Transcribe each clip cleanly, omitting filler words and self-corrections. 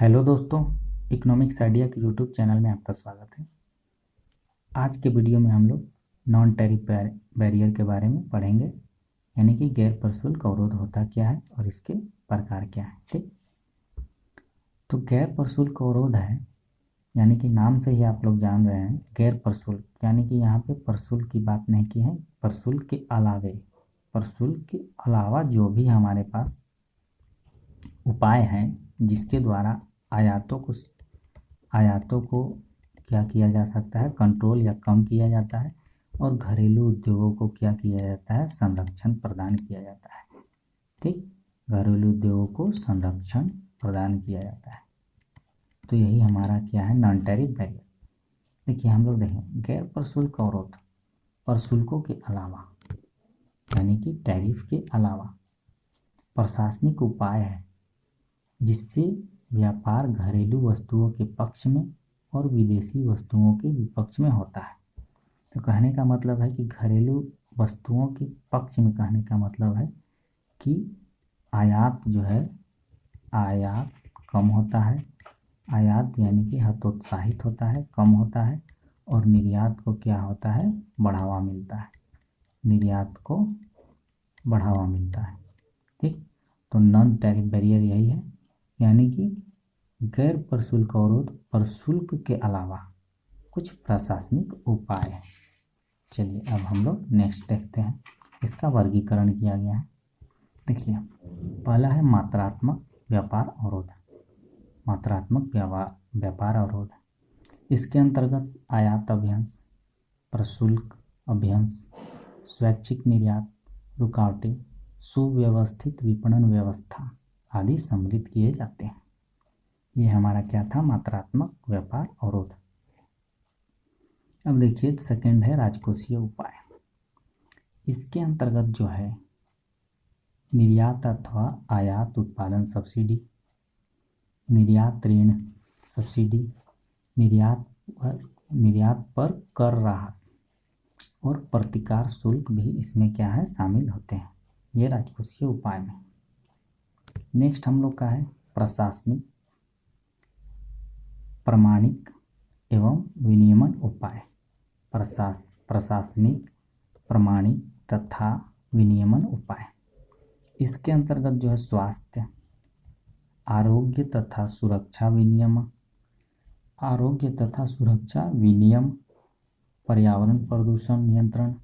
Hello दोस्तों, economics idea के YouTube channel में आपका स्वागत है। आज के वीडियो में हम लोग नॉन टैरिफ बैरियर के बारे में पढ़ेंगे, यानी कि गैर प्रशुल्क अवरोध होता क्या है और इसके प्रकार क्या है। ठीक, तो गैर प्रशुल्क अवरोध है, यानी कि नाम से ही आप लोग जान रहे हैं गैर प्रशुल्क, यानी कि यहाँ पे प्रशुल्क की बात नहीं की है। प्रशुल्क के अलावा जो भी हमारे पास उपाय हैं जिसके द्वारा आयातों को क्या किया जा सकता है, कंट्रोल या कम किया जाता है, और घरेलू उद्योगों को क्या किया जाता है, संरक्षण प्रदान किया जाता है। ठीक, घरेलू उद्योगों को संरक्षण प्रदान किया जाता है। तो यही हमारा क्या है, नॉन टैरिफ बैरियर। देखिए, हम लोग देखें गैर प्रशुल्क अवरोध, प्रशुल्कों के अलावा यानी कि टैरिफ के अलावा प्रशासनिक उपाय है जिससे व्यापार घरेलू वस्तुओं के पक्ष में और विदेशी वस्तुओं के विपक्ष में होता है। तो कहने का मतलब है कि घरेलू वस्तुओं के पक्ष में कहने का मतलब है कि आयात जो है, आयात कम होता है, आयात यानी कि हतोत्साहित होता है, कम होता है, और निर्यात को क्या होता है, बढ़ावा मिलता है, निर्यात को बढ़ावा मिलता है। ठीक, तो नॉन टैरिफ बैरियर यही है, यानी कि गैर प्रशुल्क अवरोध प्रशुल्क के अलावा कुछ प्रशासनिक उपाय है। चलिए अब हम लोग नेक्स्ट देखते हैं, इसका वर्गीकरण किया गया है। देखिए, पहला है मात्रात्मक व्यापार अवरोध। मात्रात्मक व्यापार अवरोध, इसके अंतर्गत आयात अभ्यंश, प्रशुल्क अभ्यंश, स्वैच्छिक निर्यात रुकावटें, सुव्यवस्थित विपणन व्यवस्था आदि सम्मिलित किए जाते हैं। ये हमारा क्या था, मात्रात्मक व्यापार अवरोध। अब देखिए सेकंड है राजकोषीय उपाय। इसके अंतर्गत जो है निर्यात अथवा आयात उत्पादन सब्सिडी, निर्यात ऋण सब्सिडी, निर्यात पर कर राहत और प्रतिकार शुल्क भी इसमें क्या है, शामिल होते हैं, ये राजकोषीय उपाय में। नेक्स्ट हम लोग का है प्रशासनिक, प्रमाणिक एवं विनियमन उपाय। प्रशासनिक, प्रमाणिक तथा विनियमन उपाय, इसके अंतर्गत जो है स्वास्थ्य, आरोग्य तथा सुरक्षा विनियम, आरोग्य तथा सुरक्षा विनियम, पर्यावरण प्रदूषण नियंत्रण,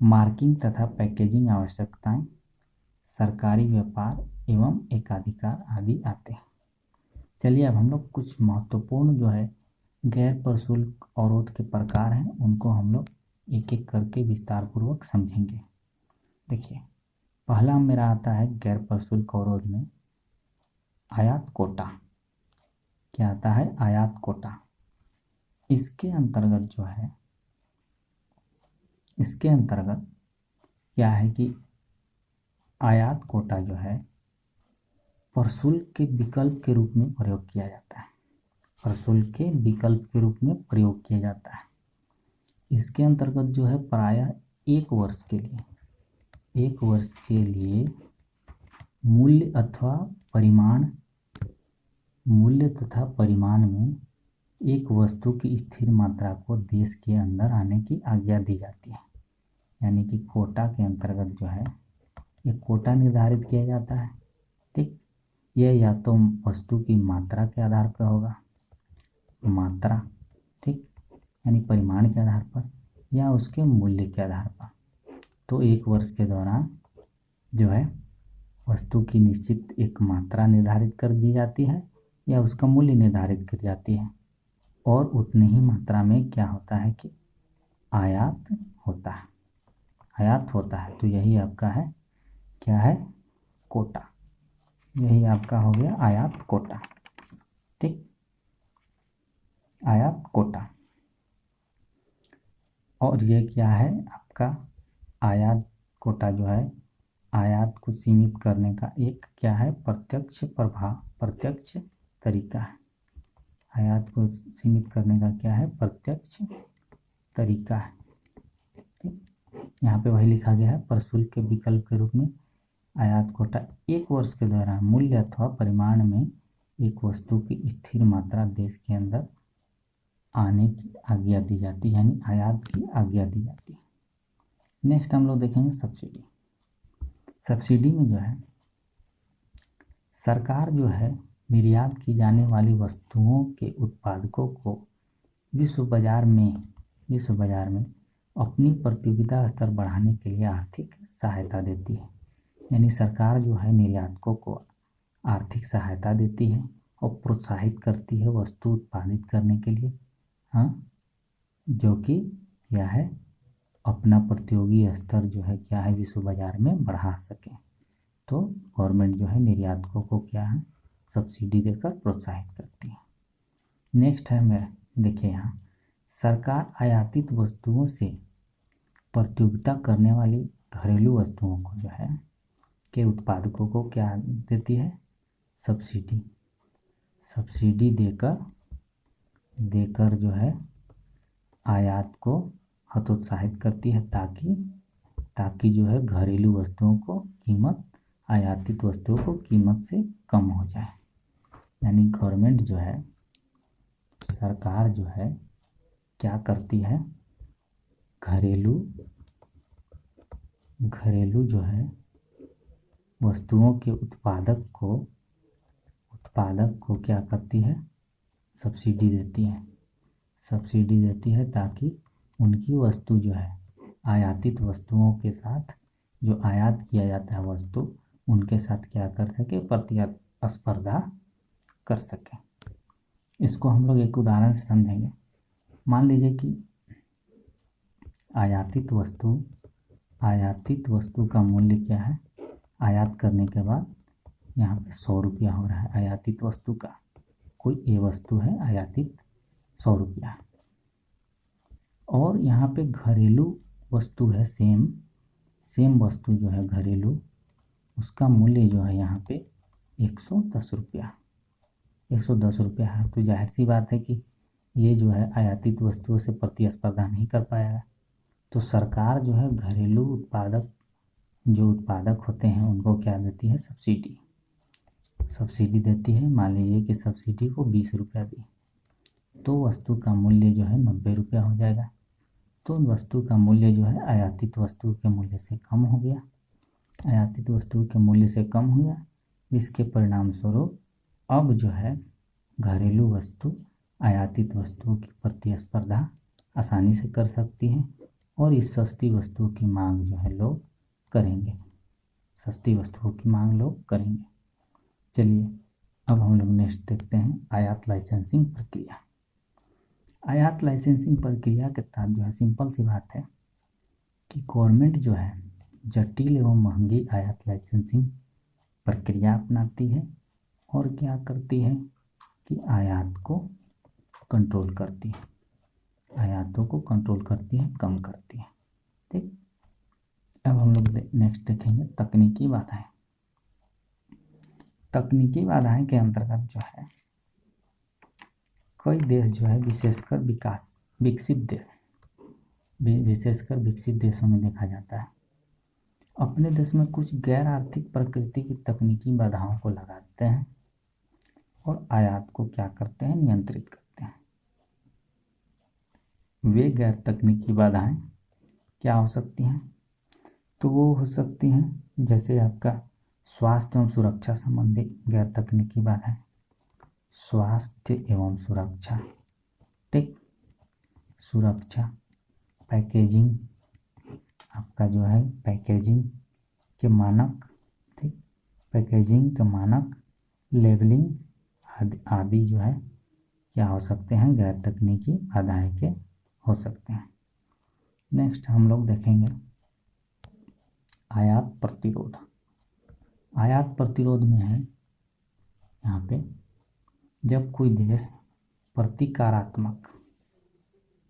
मार्किंग तथा पैकेजिंग आवश्यकताएं, सरकारी व्यापार एवं एकाधिकार आदि आते हैं। चलिए अब हम लोग कुछ महत्वपूर्ण जो है गैर प्रशुल्क अवरोध के प्रकार हैं, उनको हम लोग एक एक करके विस्तार पूर्वक समझेंगे। देखिए, पहला मेरा आता है गैर प्रशुल्क अवरोध में आयात कोटा। क्या आता है, आयात कोटा। इसके अंतर्गत जो है, इसके अंतर्गत क्या है कि आयात कोटा जो है प्रशुल्क के विकल्प के रूप में प्रयोग किया जाता है, प्रशुल्क के विकल्प के रूप में प्रयोग किया जाता है। इसके अंतर्गत जो है प्रायः एक वर्ष के लिए मूल्य तथा परिमाण में एक वस्तु की स्थिर मात्रा को देश के अंदर आने की आज्ञा दी जाती है। यानी कि कोटा के अंतर्गत जो है एक कोटा निर्धारित किया जाता है। ठीक, यह या तो वस्तु की मात्रा के आधार पर होगा, मात्रा, ठीक, यानी परिमाण के आधार पर, या उसके मूल्य के आधार पर। तो एक वर्ष के दौरान जो है वस्तु की निश्चित एक मात्रा निर्धारित कर दी जाती है या उसका मूल्य निर्धारित की जाती है, और उतनी ही मात्रा में क्या होता है कि आयात होता है, आयात होता है। तो यही आपका है, क्या है, कोटा। यही आपका हो गया आयात कोटा। ठीक, आयात कोटा। और ये क्या है आपका, आयात कोटा जो है आयात को सीमित करने का एक क्या है, प्रत्यक्ष तरीका है। आयात को सीमित करने का क्या है, प्रत्यक्ष तरीका है। ठीक, यहाँ पे वही लिखा गया है, प्रशुल्क के विकल्प के रूप में आयात कोटा एक वर्ष के दौरान मूल्य अथवा परिमाण में एक वस्तु की स्थिर मात्रा देश के अंदर आने की आज्ञा दी जाती है, यानी आयात की आज्ञा दी जाती है। नेक्स्ट हम लोग देखेंगे सब्सिडी। सब्सिडी में जो है सरकार जो है निर्यात की जाने वाली वस्तुओं के उत्पादकों को विश्व बाजार में अपनी प्रतियोगिता स्तर बढ़ाने के लिए आर्थिक सहायता देती है। यानी सरकार जो है निर्यातकों को आर्थिक सहायता देती है और प्रोत्साहित करती है वस्तु उत्पादित करने के लिए, हाँ, जो कि क्या है अपना प्रतियोगी स्तर जो है क्या है विश्व बाजार में बढ़ा सके। तो गवर्नमेंट जो है निर्यातकों को क्या है सब्सिडी देकर प्रोत्साहित करती है। नेक्स्ट है मैं देखिए यहाँ सरकार आयातित वस्तुओं से प्रतियोगिता करने वाली घरेलू वस्तुओं को जो है के उत्पादकों को क्या देती है सब्सिडी देकर जो है आयात को हतोत्साहित करती है ताकि जो है घरेलू वस्तुओं को कीमत आयातित वस्तुओं को कीमत से कम हो जाए। यानी गवर्नमेंट जो है सरकार जो है क्या करती है घरेलू जो है वस्तुओं के उत्पादक को क्या करती है सब्सिडी देती है ताकि उनकी वस्तु जो है आयातित वस्तुओं के साथ जो आयात किया जाता है वस्तु उनके साथ क्या कर सके प्रतिस्पर्धा कर सके। इसको हम लोग एक उदाहरण से समझेंगे। मान लीजिए कि आयातित वस्तु का मूल्य क्या है आयात करने के बाद यहाँ पे 100 रुपया हो रहा है आयातित वस्तु का। कोई ए वस्तु है आयातित 100 रुपया है और यहाँ पे घरेलू वस्तु है सेम वस्तु जो है घरेलू उसका मूल्य जो है यहाँ पे 110 रुपया है। तो जाहिर सी बात है कि ये जो है आयातित वस्तुओं से प्रतिस्पर्धा नहीं कर पाएगा। तो सरकार जो है घरेलू उत्पादक होते हैं उनको क्या देती है सब्सिडी देती है। मान लीजिए कि सब्सिडी को 20 रुपया दी तो वस्तु का मूल्य जो है 90 रुपया हो जाएगा। तो वस्तु का मूल्य जो है आयातित वस्तु के मूल्य से कम हो गया जिसके परिणाम स्वरूप अब जो है घरेलू वस्तु आयातित वस्तुओं की प्रतिस्पर्धा आसानी से कर सकती है और इस सस्ती वस्तुओं की मांग जो है लोग करेंगे। चलिए अब हम लोग नेक्स्ट देखते हैं आयात लाइसेंसिंग प्रक्रिया। आयात लाइसेंसिंग प्रक्रिया के तहत जो है सिंपल सी बात है कि गवर्नमेंट जो है जटिल एवं महंगी आयात लाइसेंसिंग प्रक्रिया अपनाती है और क्या करती है कि आयातों को कंट्रोल करती है कम करती है। ठीक, अब हम लोग नेक्स्ट देखेंगे तकनीकी बाधाएं के अंतर्गत जो है कई देश जो है विशेषकर विकसित देशों में देखा जाता है अपने देश में कुछ गैर आर्थिक प्रकृति की तकनीकी बाधाओं को लगाते हैं और आयात को क्या करते हैं नियंत्रित करते हैं। वे गैर तकनीकी बाधाएं क्या हो सकती हैं तो वो हो सकती हैं जैसे आपका स्वास्थ्य एवं सुरक्षा संबंधी गैर तकनीकी बाधाएं स्वास्थ्य एवं सुरक्षा, ठीक, सुरक्षा, पैकेजिंग आपका जो है पैकेजिंग के मानक, ठीक, पैकेजिंग के मानक, लेबलिंग आदि जो है क्या हो सकते हैं गैर तकनीकी बाधाएं के हो सकते हैं। नेक्स्ट हम लोग देखेंगे आयात प्रतिरोध। आयात प्रतिरोध में है यहाँ पे जब कोई देश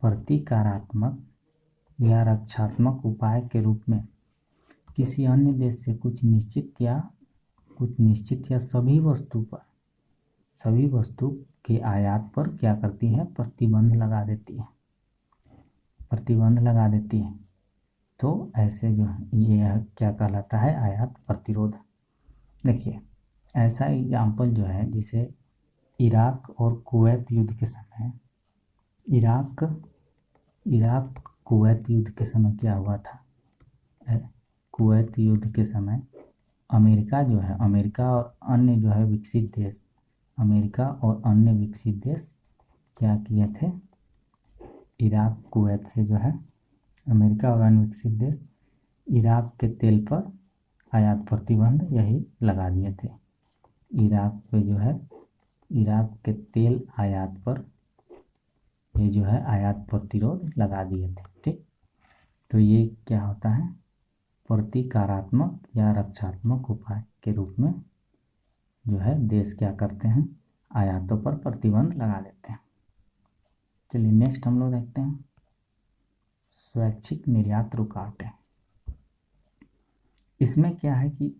प्रतिकारात्मक या रक्षात्मक उपाय के रूप में किसी अन्य देश से कुछ निश्चित या सभी वस्तु के आयात पर क्या करती है प्रतिबंध लगा देती है तो ऐसे जो है ये क्या कहलाता है आयात प्रतिरोध। देखिए ऐसा एग्जाम्पल जो है जिसे इराक और कुवैत युद्ध के समय इराक कुवैत युद्ध के समय क्या हुआ था? कुवैत युद्ध के समय अमेरिका और अन्य जो है विकसित देश, अमेरिका और अन्य विकसित देश क्या किए थे? इराक कुवैत से जो है अमेरिका और अन्य विकसित देश इराक के तेल पर आयात प्रतिबंध यही लगा दिए थे। इराक पे जो है इराक के तेल आयात पर ये जो है आयात प्रतिरोध लगा दिए थे। ठीक, तो ये क्या होता है? प्रतिकारात्मक या रक्षात्मक उपाय के रूप में जो है देश क्या करते हैं? आयातों पर प्रतिबंध लगा देते हैं। चलिए नेक्स्ट हम लोग देखते हैं स्वैच्छिक निर्यात रुकावटें। इसमें क्या है कि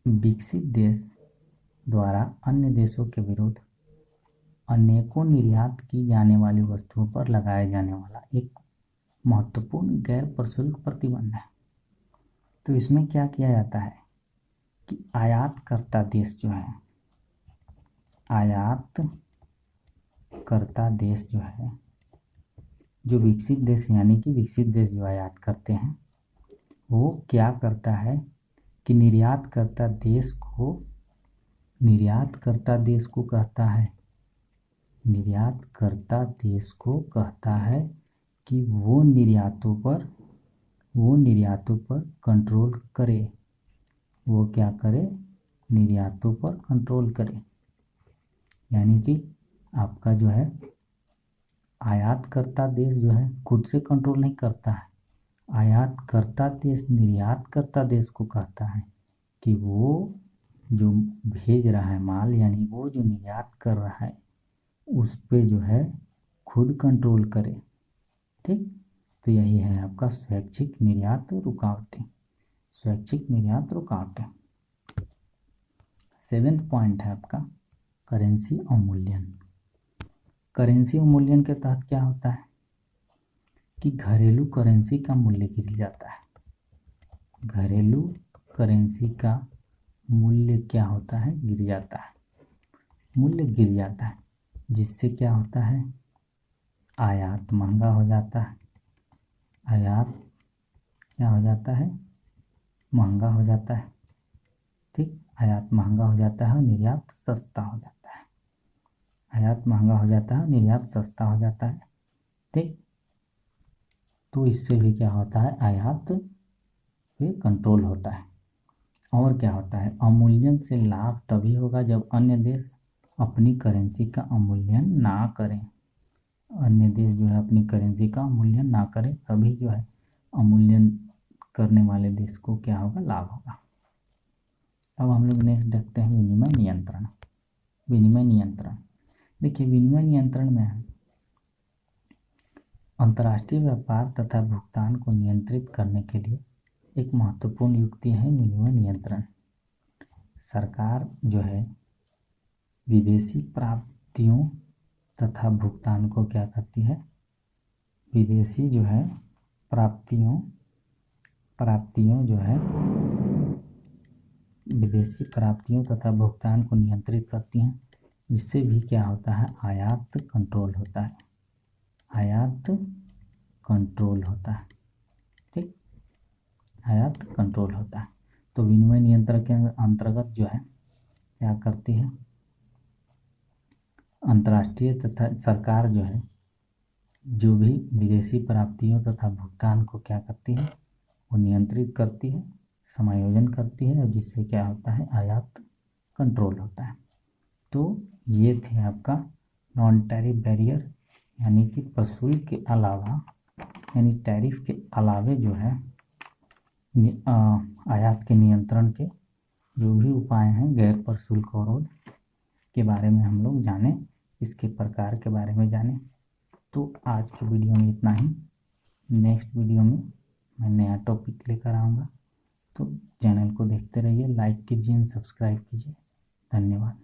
विकसित देश द्वारा अन्य देशों के विरुद्ध अनेकों निर्यात की जाने वाली वस्तुओं पर लगाया जाने वाला एक महत्वपूर्ण गैर प्रशुल्क प्रतिबंध है। तो इसमें क्या किया जाता है कि आयातकर्ता देश जो है जो विकसित देश यानी कि विकसित देश जो आयात करते हैं वो क्या करता है कि निर्यातकर्ता देश को कहता है कि वो निर्यातों पर कंट्रोल करे। वो क्या करे? निर्यातों पर कंट्रोल करे। यानी कि आपका जो है आयातकर्ता देश जो है खुद से कंट्रोल नहीं करता है। आयातकर्ता देश निर्यातकर्ता देश को कहता है कि वो जो भेज रहा है माल, यानी वो जो निर्यात कर रहा है उस पे जो है खुद कंट्रोल करे। ठीक, तो यही है आपका स्वैच्छिक निर्यात रुकावटें। 7th पॉइंट है आपका करेंसी अवमूल्यन। करेंसी अवमूल्यन के तहत क्या होता है कि घरेलू करेंसी का मूल्य गिर जाता है। घरेलू करेंसी का मूल्य क्या होता है? गिर जाता है। मूल्य गिर जाता है जिससे क्या होता है? आयात महंगा हो जाता है। आयात क्या हो जाता है? महंगा हो जाता है। ठीक, आयात महंगा हो जाता है और निर्यात सस्ता हो जाता है। आयात महंगा हो जाता है, निर्यात सस्ता हो जाता है। ठीक, तो इससे भी क्या होता है? आयात पे कंट्रोल होता है। और क्या होता है? अवमूल्यन से लाभ तभी होगा जब अन्य देश अपनी करेंसी का अवमूल्यन ना करें। अन्य देश जो है अपनी करेंसी का अवमूल्यन ना करें, तभी जो है अवमूल्यन करने वाले देश को क्या होगा? लाभ होगा। अब हम लोग नेक्स्ट देखते हैं विनिमय नियंत्रण। देखिए, विनिमय नियंत्रण में है अंतर्राष्ट्रीय व्यापार तथा भुगतान को नियंत्रित करने के लिए एक महत्वपूर्ण युक्ति है विनिमय नियंत्रण। सरकार जो है विदेशी प्राप्तियों तथा भुगतान को क्या करती है? विदेशी जो है प्राप्तियों तथा भुगतान को नियंत्रित करती हैं, जिससे भी क्या होता है? आयात कंट्रोल होता है। ठीक, आयात कंट्रोल होता है। तो विनिमय नियंत्रण के अंतर्गत जो है क्या करती है? अंतर्राष्ट्रीय तथा सरकार जो है जो भी विदेशी प्राप्तियों तथा भुगतान को क्या करती है? वो नियंत्रित करती है, समायोजन करती है, और जिससे क्या होता है? आयात कंट्रोल होता है। तो ये थे आपका नॉन टैरिफ बैरियर, यानी कि प्रशुल्क के अलावा, यानी टैरिफ के अलावे जो है आयात के नियंत्रण के जो भी उपाय हैं, गैर प्रशुल्क अवरोध के बारे में हम लोग जाने, इसके प्रकार के बारे में जाने। तो आज के वीडियो में इतना ही। नेक्स्ट वीडियो में मैं नया टॉपिक लेकर आऊँगा। तो चैनल को देखते रहिए, लाइक कीजिए, सब्सक्राइब कीजिए। धन्यवाद।